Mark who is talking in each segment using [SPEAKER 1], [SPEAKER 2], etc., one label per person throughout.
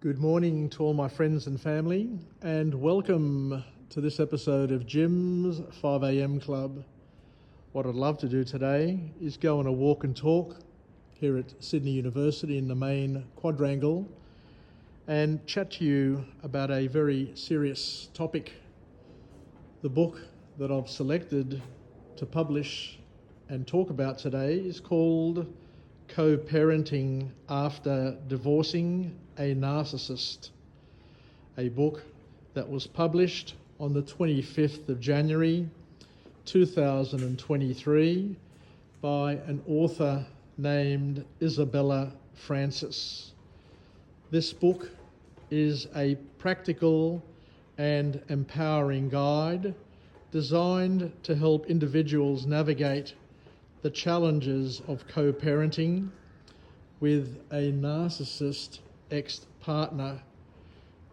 [SPEAKER 1] Good morning to all my friends and family, and welcome to this episode of Jim's 5am Club. What I'd love to do today is go on a walk and talk here at Sydney University in the main quadrangle and chat to you about a very serious topic. The book that I've selected to publish and talk about today is called Co-Parenting After Divorcing a Narcissist, a book that was published on the 25th of January 2023 by an author named Isabella Francis. This book is a practical and empowering guide designed to help individuals navigate the challenges of co-parenting with a narcissist ex-partner.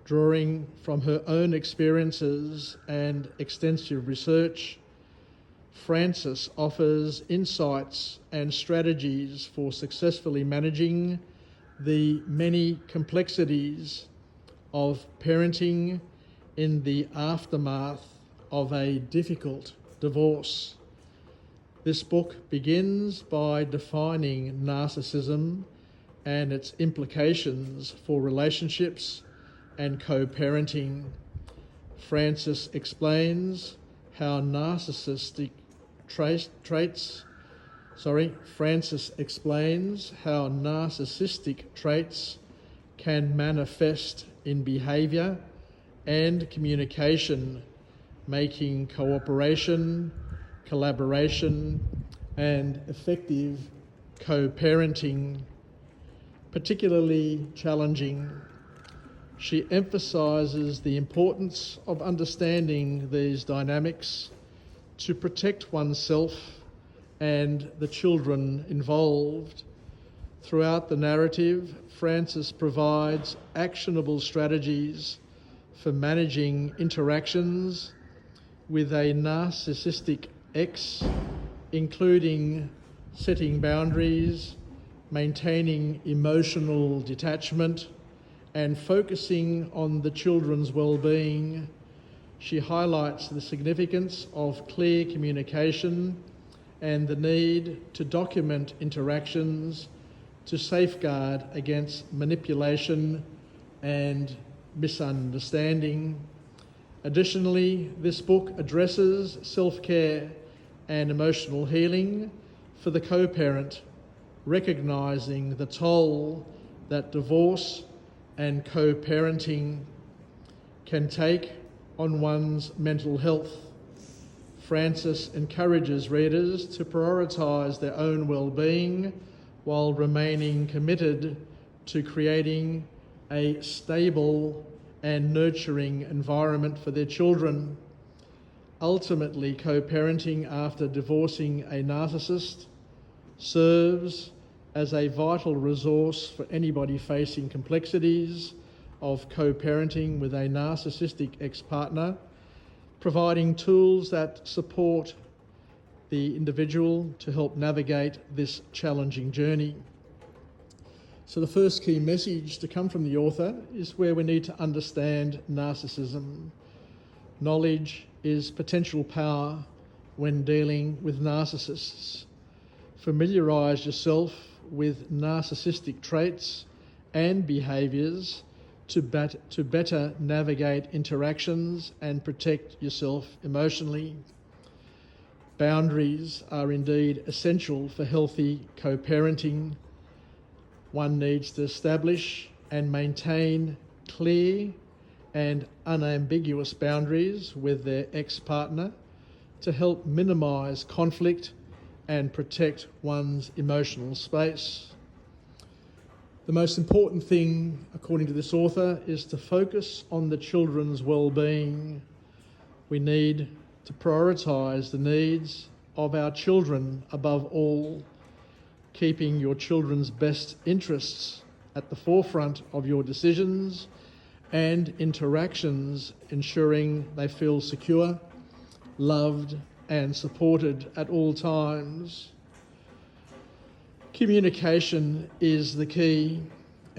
[SPEAKER 1] Drawing from her own experiences and extensive research, Francis offers insights and strategies for successfully managing the many complexities of parenting in the aftermath of a difficult divorce. This book begins by defining narcissism and its implications for relationships and co-parenting. Francis explains how narcissistic traits can manifest in behaviour and communication, making cooperation, collaboration, and effective co-parenting particularly challenging. She emphasises the importance of understanding these dynamics to protect oneself and the children involved. Throughout the narrative, Francis provides actionable strategies for managing interactions with a narcissistic ex, including setting boundaries, maintaining emotional detachment, and focusing on the children's well-being. She highlights the significance of clear communication and the need to document interactions to safeguard against manipulation and misunderstanding. Additionally, this book addresses self-care and emotional healing for the co-parent, recognising the toll that divorce and co-parenting can take on one's mental health. Francis encourages readers to prioritise their own well-being while remaining committed to creating a stable and nurturing environment for their children. Ultimately, co-parenting after divorcing a narcissist serves as a vital resource for anybody facing complexities of co-parenting with a narcissistic ex-partner, providing tools that support the individual to help navigate this challenging journey. So the first key message to come from the author is where we need to understand narcissism. Knowledge is potential power when dealing with narcissists. Familiarise yourself with narcissistic traits and behaviours to better navigate interactions and protect yourself emotionally. Boundaries are indeed essential for healthy co-parenting. One needs to establish and maintain clear and unambiguous boundaries with their ex-partner to help minimise conflict and protect one's emotional space. The most important thing, according to this author, is to focus on the children's well-being. We need to prioritise the needs of our children above all, keeping your children's best interests at the forefront of your decisions and interactions, ensuring they feel secure, loved, and supported at all times. Communication is the key,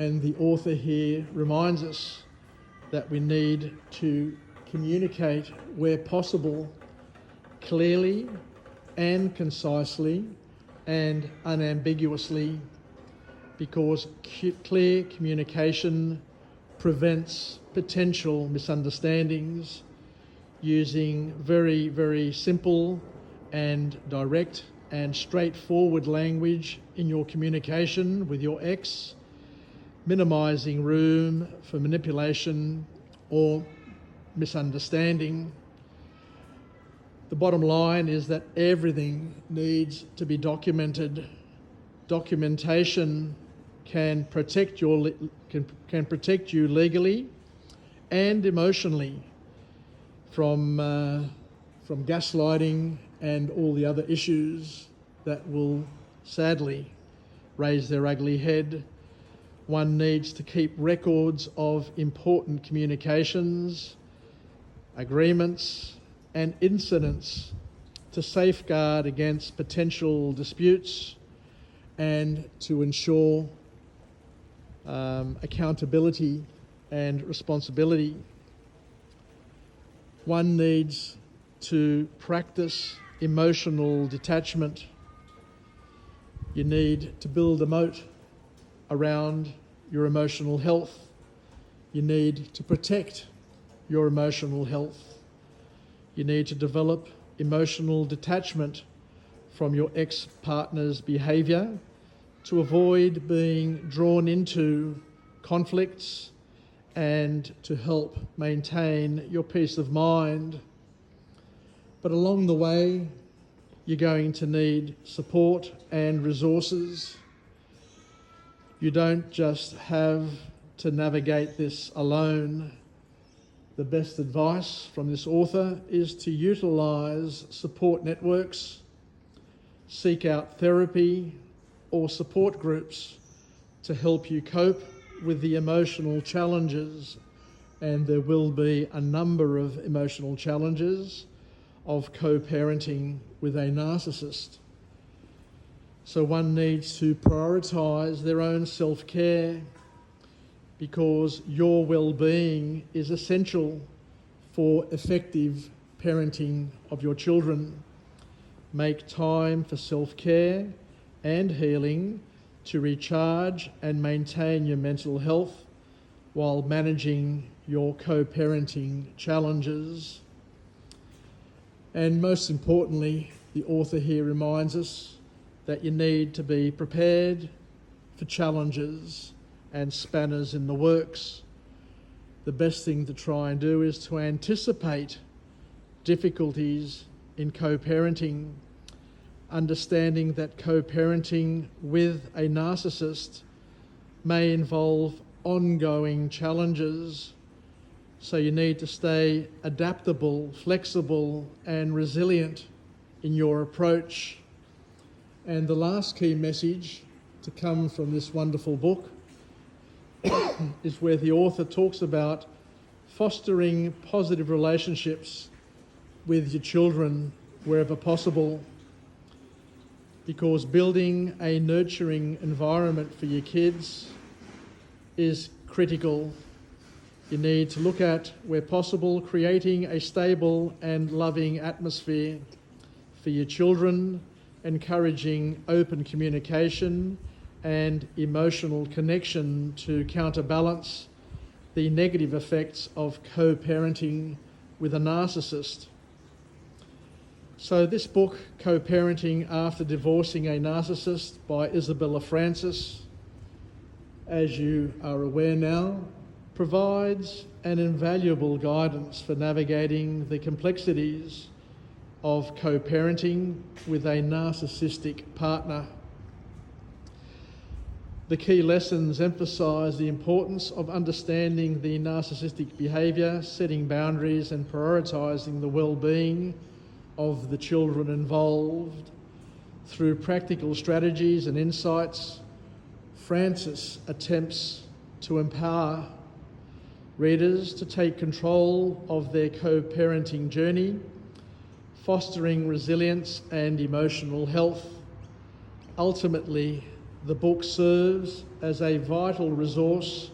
[SPEAKER 1] And the author here reminds us that we need to communicate where possible clearly and concisely and unambiguously, because clear communication prevents potential misunderstandings. Using very, very simple and direct and straightforward language in your communication with your ex, minimising room for manipulation or misunderstanding. The bottom line is that everything needs to be documented. Documentation can protect you legally and emotionally from gaslighting and all the other issues that will sadly raise their ugly head. One needs to keep records of important communications, agreements, and incidents to safeguard against potential disputes and to ensure accountability and responsibility. One needs to practice emotional detachment. You need to build a moat around your emotional health. You need to protect your emotional health. You need to develop emotional detachment from your ex-partner's behaviour to avoid being drawn into conflicts and to help maintain your peace of mind. But along the way, you're going to need support and resources. You don't just have to navigate this alone. The best advice from this author is to utilise support networks, seek out therapy or support groups to help you cope with the emotional challenges, and there will be a number of emotional challenges of co-parenting with a narcissist. So one needs to prioritise their own self-care, because your well-being is essential for effective parenting of your children. Make time for self-care and healing to recharge and maintain your mental health while managing your co-parenting challenges. And most importantly, the author here reminds us that you need to be prepared for challenges and spanners in the works. The best thing to try and do is to anticipate difficulties in co-parenting, understanding that co-parenting with a narcissist may involve ongoing challenges. So you need to stay adaptable, flexible, and resilient in your approach. And the last key message to come from this wonderful book is where the author talks about fostering positive relationships with your children wherever possible, because building a nurturing environment for your kids is critical. You need to look at, where possible, creating a stable and loving atmosphere for your children, encouraging open communication and emotional connection to counterbalance the negative effects of co-parenting with a narcissist. So this book, Co-Parenting After Divorcing a Narcissist by Isabella Francis, as you are aware now, provides an invaluable guidance for navigating the complexities of co-parenting with a narcissistic partner. The key lessons emphasise the importance of understanding the narcissistic behaviour, setting boundaries and prioritising the well-being of the children involved. Through practical strategies and insights, Francis attempts to empower readers to take control of their co-parenting journey, fostering resilience and emotional health, ultimately the book serves as a vital resource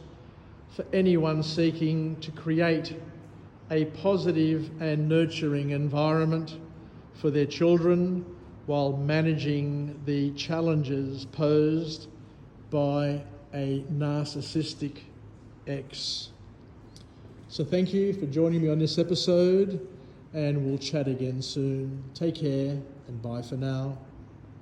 [SPEAKER 1] for anyone seeking to create a positive and nurturing environment for their children while managing the challenges posed by a narcissistic ex. So thank you for joining me on this episode, and we'll chat again soon. Take care and bye for now.